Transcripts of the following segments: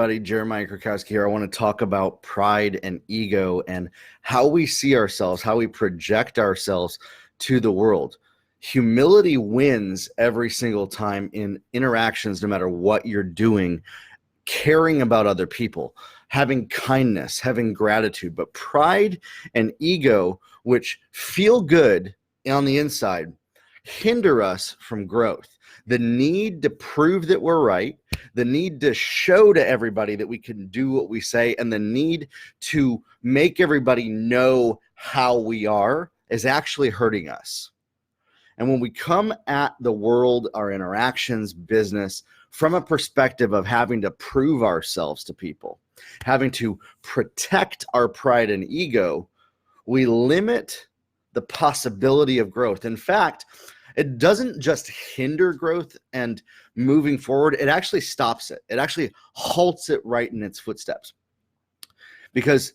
Buddy Jeremiah Krakowski here. I want to talk about pride and ego and how we see ourselves, how we project ourselves to the world. Humility wins every single time in interactions, no matter what you're doing, caring about other people, having kindness, having gratitude. But pride and ego, which feel good on the inside, hinder us from growth. The need to prove that we're right, the need to show to everybody that we can do what we say, and the need to make everybody know how we are is actually hurting us. And when we come at the world, our interactions, business, from a perspective of having to prove ourselves to people, having to protect our pride and ego, we limit the possibility of growth. In fact, it doesn't just hinder growth and moving forward, it actually stops it. It actually halts it right in its footsteps. Because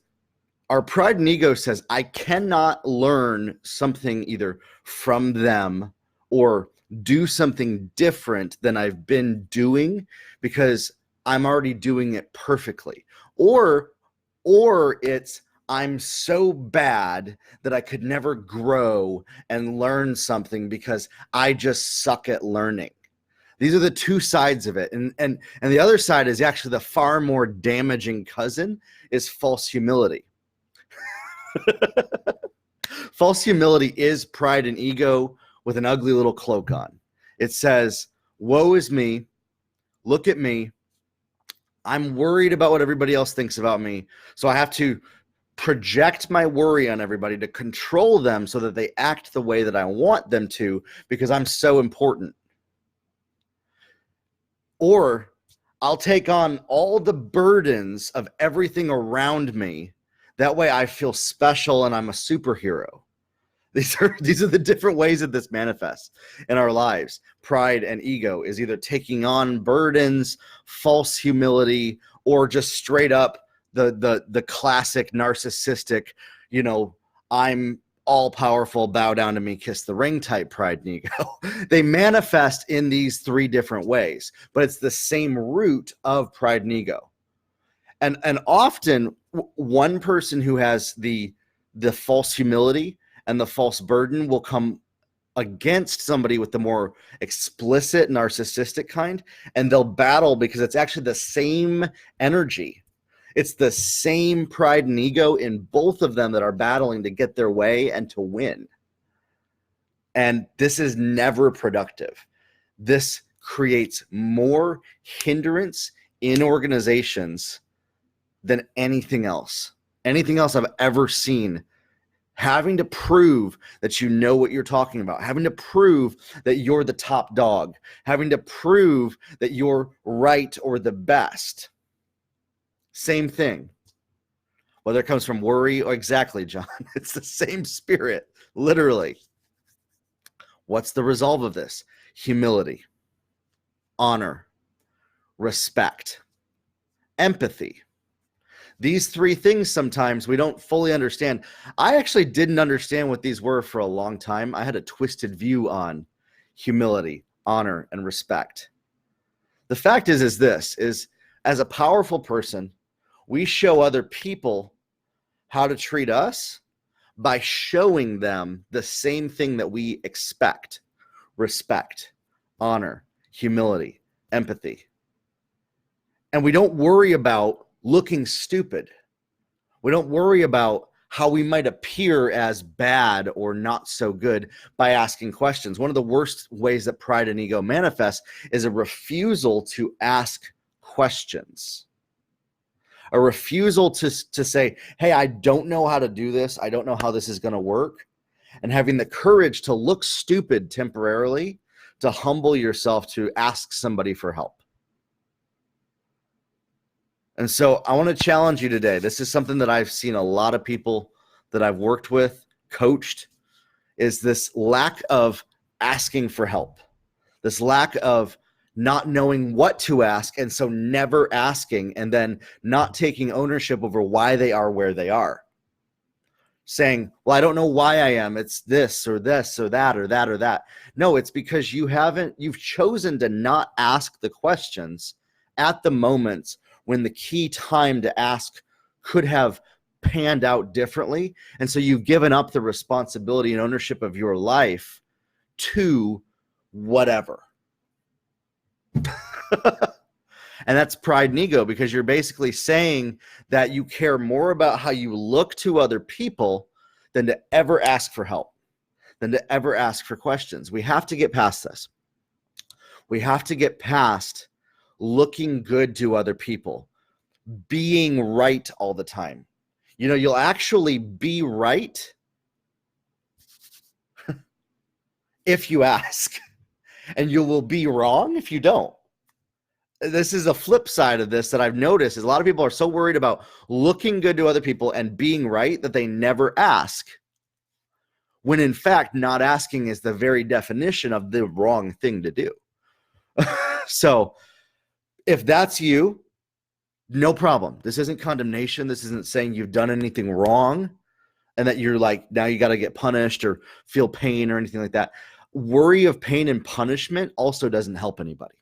our pride and ego says, I cannot learn something either from them or do something different than I've been doing because I'm already doing it perfectly. Or it's, I'm so bad that I could never grow and learn something because I just suck at learning. These are the two sides of it. And the other side is actually the far more damaging cousin is false humility. False humility is pride and ego with an ugly little cloak on. It says, woe is me, look at me, I'm worried about what everybody else thinks about me, so I have to project my worry on everybody to control them so that they act the way that I want them to because I'm so important. Or I'll take on all the burdens of everything around me. That way I feel special and I'm a superhero. These are the different ways that this manifests in our lives. Pride and ego is either taking on burdens, false humility, or just straight up the classic narcissistic, I'm all powerful, bow down to me, kiss the ring type pride and ego. They manifest in these three different ways, but it's the same root of pride and ego. And often one person who has the false humility and the false burden will come against somebody with the more explicit narcissistic kind, and they'll battle because it's actually the same energy. It's the same pride and ego in both of them that are battling to get their way and to win. And this is never productive. This creates more hindrance in organizations than anything else. Anything else I've ever seen. Having to prove that you know what you're talking about, having to prove that you're the top dog, having to prove that you're right or the best. Same thing. Whether it comes from worry or exactly, John, it's the same spirit, literally. What's the resolve of this? Humility, honor, respect, empathy. These three things sometimes we don't fully understand. I actually didn't understand what these were for a long time. I had a twisted view on humility, honor, and respect. The fact is this, as a powerful person, we show other people how to treat us by showing them the same thing that we expect: respect, honor, humility, empathy. And we don't worry about looking stupid. We don't worry about how we might appear as bad or not so good by asking questions. One of the worst ways that pride and ego manifest is a refusal to ask questions. A refusal to say, hey, I don't know how to do this. I don't know how this is going to work. And having the courage to look stupid temporarily, to humble yourself, to ask somebody for help. And so I want to challenge you today. This is something that I've seen a lot of people that I've worked with, coached, is this lack of asking for help, this lack of not knowing what to ask, and so never asking, and then not taking ownership over why they are where they are. Saying, well, I don't know why I am. It's this or that or that or that. No, it's because you've chosen to not ask the questions at the moments when the key time to ask could have panned out differently. And so you've given up the responsibility and ownership of your life to whatever. And that's pride and ego, because you're basically saying that you care more about how you look to other people than to ever ask for help, than to ever ask for questions. We have to get past this. We have to get past looking good to other people, being right all the time. You know, you'll actually be right if you ask, and you will be wrong if you don't. This is a flip side of this that I've noticed, is a lot of people are so worried about looking good to other people and being right that they never ask, when in fact not asking is the very definition of the wrong thing to do. So if that's you, no problem. This isn't condemnation. This isn't saying you've done anything wrong and that you're like, now you got to get punished or feel pain or anything like that. Worry of pain and punishment also doesn't help anybody.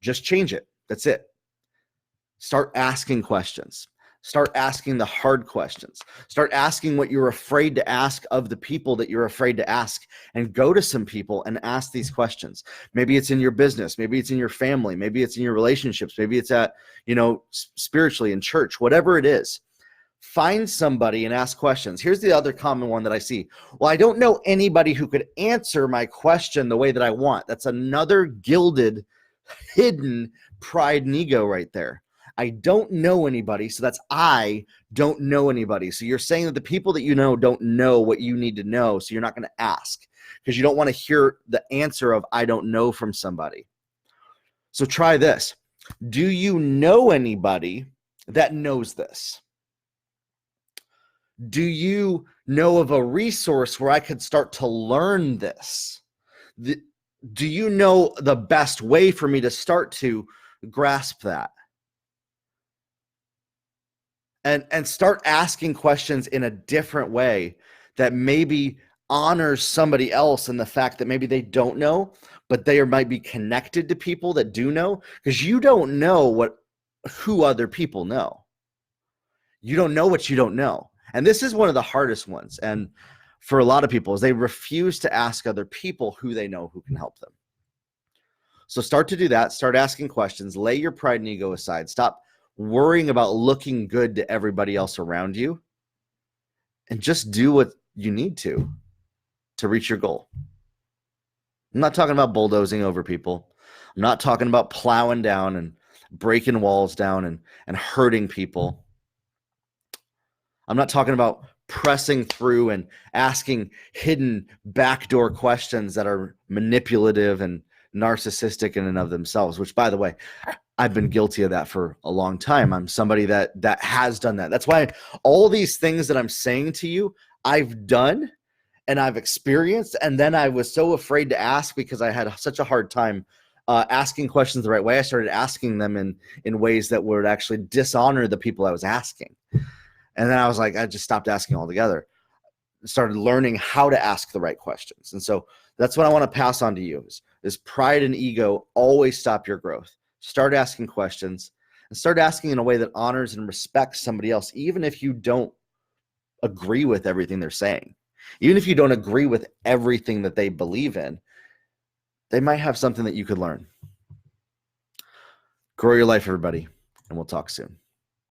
Just change it. That's it. Start asking questions. Start asking the hard questions. Start asking what you're afraid to ask of the people that you're afraid to ask, and go to some people and ask these questions. Maybe it's in your business. Maybe it's in your family. Maybe it's in your relationships. Maybe it's at, spiritually in church, whatever it is. Find somebody and ask questions. Here's the other common one that I see. Well, I don't know anybody who could answer my question the way that I want. That's another gilded, hidden pride and ego right there. I don't know anybody, so that's I don't know anybody. So you're saying that the people that you know don't know what you need to know, so you're not going to ask because you don't want to hear the answer of I don't know from somebody. So try this. Do you know anybody that knows this? Do you know of a resource where I could start to learn this? Do you know the best way for me to start to grasp that? And start asking questions in a different way that maybe honors somebody else and the fact that maybe they don't know, but they might be connected to people that do know, because you don't know who other people know. You don't know what you don't know. And this is one of the hardest ones. And for a lot of people, is they refuse to ask other people who they know who can help them. So start to do that. Start asking questions. Lay your pride and ego aside. Stop worrying about looking good to everybody else around you, and just do what you need to reach your goal. I'm not talking about bulldozing over people. I'm not talking about plowing down and breaking walls down and hurting people. I'm not talking about pressing through and asking hidden backdoor questions that are manipulative and narcissistic in and of themselves, which, by the way, I've been guilty of that for a long time. I'm somebody that has done that. That's why all these things that I'm saying to you, I've done and I've experienced. And then I was so afraid to ask because I had such a hard time asking questions the right way. I started asking them in ways that would actually dishonor the people I was asking. And then I was like, I just stopped asking altogether. Started learning how to ask the right questions. And so that's what I want to pass on to you is pride and ego always stop your growth. Start asking questions and start asking in a way that honors and respects somebody else, even if you don't agree with everything they're saying. Even if you don't agree with everything that they believe in, they might have something that you could learn. Grow your life, everybody, and we'll talk soon.